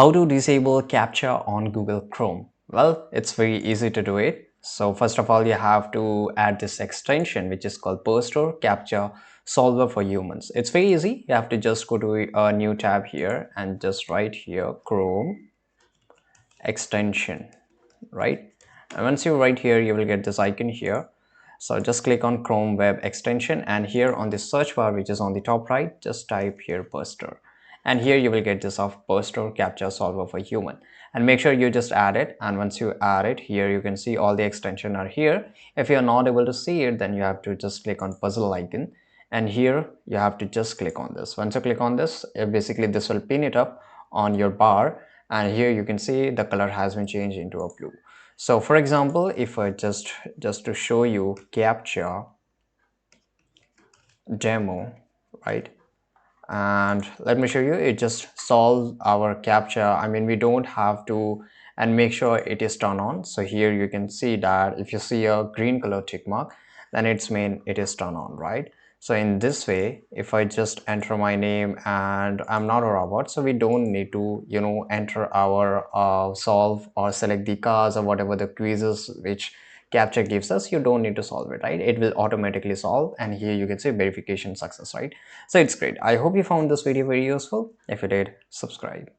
How to disable Captcha on Google Chrome? Well, it's very easy to do it. So first of all, you have to add this extension which is called Poster Captcha Solver for Humans. It's very easy. You have to just go to a new tab here and just write here Chrome extension, right? And once you write here, you will get this icon here. So just click on Chrome web extension, and here on the search bar which is on the top right, just type here Poster, and here you will get this of Poster Captcha Solver for Human, and make sure you just add it. And once you add it, here you can see all the extension are here. If you're not able to see it, then you have to just click on puzzle icon, and here you have to just click on this. Once you click on this, basically this will pin it up on your bar, and here you can see the color has been changed into a blue. So for example, if I just to show you Captcha demo, right, and let me show you, it just solves our Captcha. I mean, we don't have to, and make sure it is turned on. So here you can see that if you see a green color tick mark, then it's mean it is turned on, right? So in this way, if I just enter my name, and I'm not a robot, so we don't need to, enter our solve or select the cars or whatever the quizzes which Captcha gives us. You don't need to solve it, right? It will automatically solve, and here you can say verification success, right? So it's great. I hope you found this video very useful. If you did, subscribe.